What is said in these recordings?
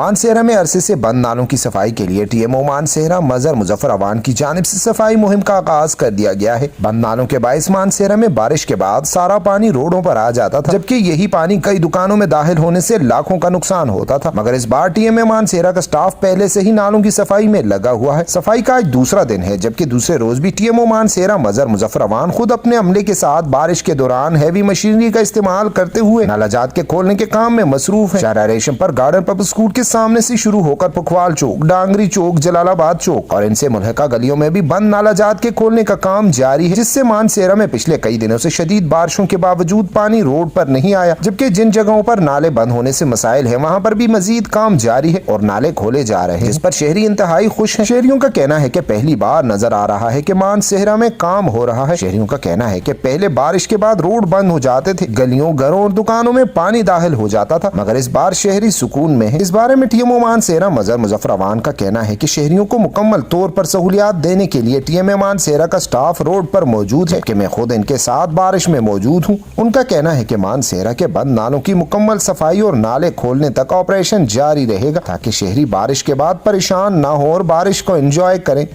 मानसेहरा में अरसे से बंद नालों की सफाई के लिए टीएमओ मानसेहरा मजर मुजफ्फर अवान की जानिब से सफाई मुहिम का आगाज कर दिया गया है। बंद नालों के बाइस मानसेहरा में बारिश के बाद सारा पानी रोडों पर आ जाता था, जबकि यही पानी कई दुकानों में दाखिल होने से लाखों का नुकसान होता था। मगर इस बार टीएमओ मानसेहरा का स्टाफ पहले से ही नालों की सफाई में लगा हुआ है। सफाई का आज दूसरा दिन है, जबकि दूसरे रोज भी टीएमओ मानसेहरा मजर मुजफ्फर अवान खुद अपने अमले के साथ बारिश के दौरान हैवी मशीनरी का इस्तेमाल करते हुए नालाजात के खोलने के काम में मसरूफ है। शाहरा रेशम पर गार्डन पब्लिक स्कूल के सामने से शुरू होकर पुखवाल चौक, डांगरी चौक, जलालाबाद चौक और इनसे मुल्हका गलियों में भी बंद नालाजात के खोलने का काम जारी है, जिससे मानसेहरा में पिछले कई दिनों से शदीद बारिशों के बावजूद पानी रोड पर नहीं आया। जबकि जिन जगहों पर नाले बंद होने से मसाइल है, वहाँ पर भी मजीद काम जारी है और नाले खोले जा रहे हैं, जिस पर शहरी इंतहाई खुश है। शहरियों का कहना है कि पहली बार नजर आ रहा है कि मानसेहरा में काम हो रहा है। शहरियों का कहना है कि पहले बारिश के बाद रोड बंद हो जाते थे, गलियों, घरों और दुकानों में पानी दाखिल हो जाता था, मगर इस बार शहरी सुकून में है। इस बारे में टीएमओ मानसेहरा मजर मुजफ्फर अवान का कहना है कि शहरियों को मुकम्मल तौर पर सहूलियात देने के लिए टीएमओ मानसेहरा का स्टाफ रोड पर मौजूद है कि मैं खुद इनके साथ बारिश में मौजूद हूँ। उनका कहना है कि मानसेहरा के बंद नालों की मुकम्मल सफाई और नाले खोलने तक ऑपरेशन जारी रहेगा, ताकि शहरी बारिश के बाद परेशान ना हो और बारिश को एंजॉय करें।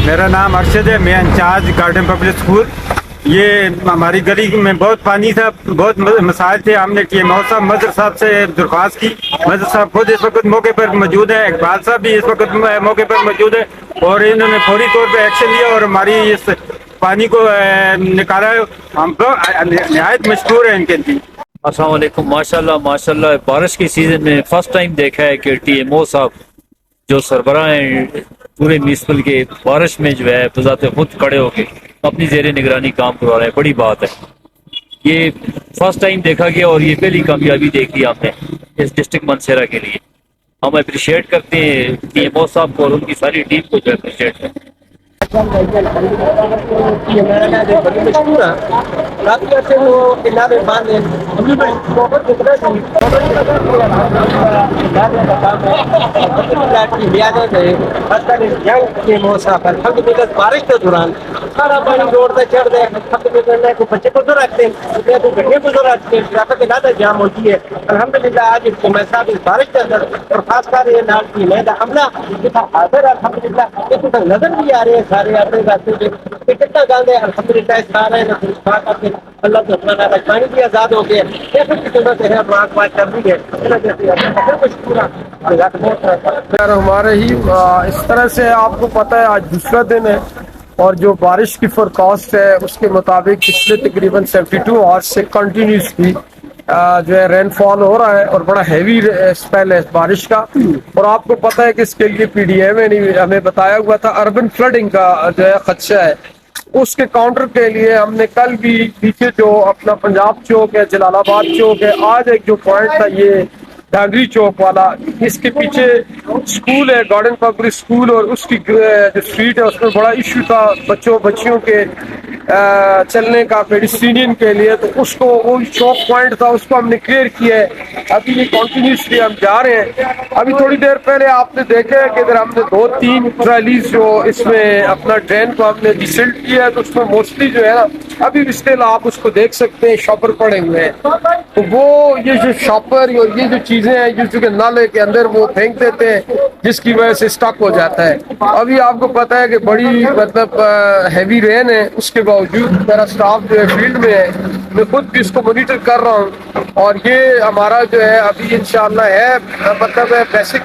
मेरा नाम अरशद है, मैं इंचार्ज गार्डन पब्लिक स्कूल। ये हमारी गली में बहुत पानी था, बहुत मसाइल थे। हमने टीएमओ साहब मजर साहब से दरख्वास्त की। मजर साहब खुद इस वक्त मौके पर मौजूद है, इकबाल साहब भी इस वक्त मौके पर मौजूद है और इन्होंने फौरी तौर पर एक्शन लिया और हमारी इस पानी को निकाला। हम लोग निहायत मशहूर है इनके लिए। अस्सलाम वालेकुम। माशाल्लाह माशाल्लाह, बारिश के सीजन में फर्स्ट टाइम देखा है कि टीएमओ साहब जो सरबराह हैं पूरे म्यूनिसिपल के, बारिश में जो है बजाते खुद खड़े होके अपनी जेर निगरानी काम करवा रहे हैं। बड़ी बात है, ये फर्स्ट टाइम देखा गया और ये पहली कामयाबी देखी हमने इस डिस्ट्रिक्ट मानसेहरा के लिए। हम अप्रिशिएट करते हैं टीएमओ साहब को और उनकी सारी टीम को जो अप्रिशिएट करते हैं। बारिश के दौरान सारा पानी रोड पे चढ़ गया, बच्चे को तो रखते हैं, गड्ढे को तो रखते हैं, ट्रैफिक ज्यादा जाम होती है। अल्हम्दुलिल्लाह आज साहब इस बारिश के अंदर और खासकर ये नाल की मैदा हमला हाजिर अल्हम्दुलिल्लाह नजर भी आ रहे हैं सारे अपने रास्ते पे कितना गांधे अल्हम्दुलिल्लाह सारे अल्लाह के पानी भी आजाद हो गया। हमारे ही इस तरह से आपको पता है आज दूसरा दिन है और जो बारिश की फोरकास्ट है उसके मुताबिक पिछले तकरीबन 72 आवर्स से कंटिन्यूसली जो है रेनफॉल हो रहा है और बड़ा हैवी स्पेल है बारिश का। और आपको पता है कि इसके लिए पीडीएम ने हमें बताया हुआ था अर्बन फ्लडिंग का जो है खदशा है, उसके काउंटर के लिए हमने कल भी पीछे जो अपना पंजाब चौक है, जलालाबाद चौक है, आज एक जो पॉइंट था ये डांगरी चौक वाला, इसके पीछे स्कूल है गार्डन पब्लिक स्कूल और उसकी जो स्ट्रीट है उसमें बड़ा इशू था बच्चियों के चलने का पेडिस्ट्रियन के लिए, तो उसको वो चौक पॉइंट था उसको हमने क्लियर किया है। अभी ये कंटिन्यूसली हम जा रहे हैं। अभी थोड़ी देर पहले आपने देखा है कि इधर हमने 2-3 ट्रॉलीज जो इसमें अपना ड्रेन को हमने डिसिल्ट किया है, तो उसमें मोस्टली जो है ना अभी भी स्टिल आप उसको देख सकते हैं शॉपर पड़े हुए हैं। तो वो ये जो शॉपर और ये जो चीजें हैं जिसके नाले के अंदर वो फेंक देते हैं, जिसकी वजह से स्टक हो जाता है। अभी आपको पता है कि बड़ी मतलब हैवी रेन है, उसके बावजूद मेरा स्टाफ जो है फील्ड में है, मैं खुद भी इसको मॉनिटर कर रहा हूँ। और ये हमारा जो है अभी इंशाल्लाह है मतलब बेसिक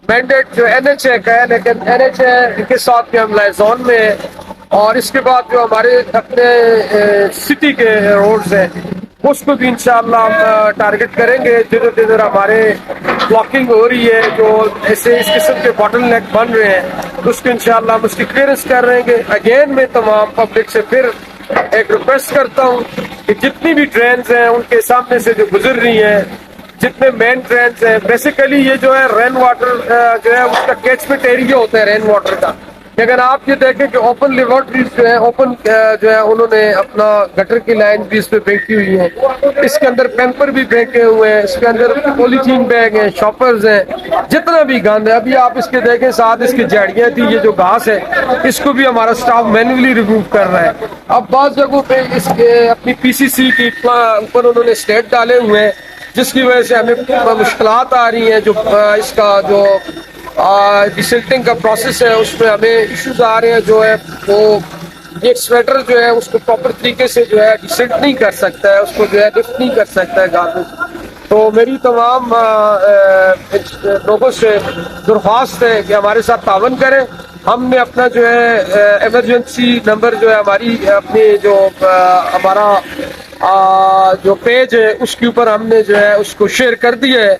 मैंडेट जो NHA का है, लेकिन NHA के साथ भी हम लाइजॉन में है। और इसके बाद जो हमारे अपने सिटी के रोड्स हैं उसको भी इंशाल्लाह हम टारगेट करेंगे। जिधर जिधर हमारे ब्लॉकिंग हो रही है, जो ऐसे इस किस्म के बॉटल नेक बन रहे हैं, उसको इंशाल्लाह हम उसकी क्लियरेंस कर रहेंगे। अगेन मैं तमाम पब्लिक से फिर एक रिक्वेस्ट करता हूँ कि जितनी भी ट्रेन्स हैं उनके सामने से जो गुजर रही हैं, जितने मेन ट्रेन्स हैं, बेसिकली ये जो है रेन वाटर जो है उसका कैचमेंट एरिया होता है रेन वाटर का। लेकिन आप ये देखें कि ओपन लेबोरेटरीज जो है ओपन जो है उन्होंने अपना गटर की लाइन भी इस पे फेंकी हुई है, इसके अंदर पैम्पर भी फेंके हुए हैं, इसके अंदर पॉलीथीन बैग हैं, शॉपर्स हैं, जितना भी गंद है। अभी आप इसके देखें साथ इसकी झाड़ियाँ थी, ये जो घास है इसको भी हमारा स्टाफ मैन्युअली रिमूव कर रहा है। अब बाज़ जगहों पे इसके अपनी PCC के ऊपर उन्होंने स्टेट डाले हुए हैं जिसकी वजह से हमें मुश्किलात आ रही हैं। जो इसका जो डिसिल्टिंग का प्रोसेस है उसमें हमें इश्यूज आ रहे हैं। जो है वो ये स्वेटर जो है उसको प्रॉपर तरीके से जो है डिसिल्ट नहीं कर सकता है, उसको जो है लिफ्ट नहीं कर सकता है गार्बेज। तो मेरी तमाम लोगों से दरख्वास्त है कि हमारे साथ तावन करें। हमने अपना जो है इमरजेंसी नंबर जो है हमारी अपनी जो हमारा जो पेज है उसके ऊपर हमने जो है उसको शेयर कर दिया है।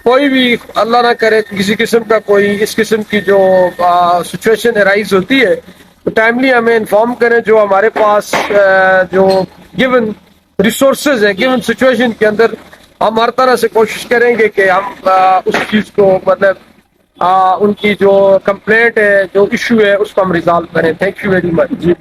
कोई भी अल्लाह ना करे किसी किस्म का कोई इस किस्म की जो सिचुएशन अराइज होती है तो टाइमली हमें इन्फॉर्म करें। जो हमारे पास जो गिवन रिसोर्सेज है गिवन सिचुएशन के अंदर हम हर तरह से कोशिश करेंगे कि हम उस चीज को मतलब उनकी जो कंप्लेंट है जो इशू है उसको हम रिजॉल्व करें। थैंक यू वेरी मच जी।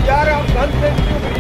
यार आप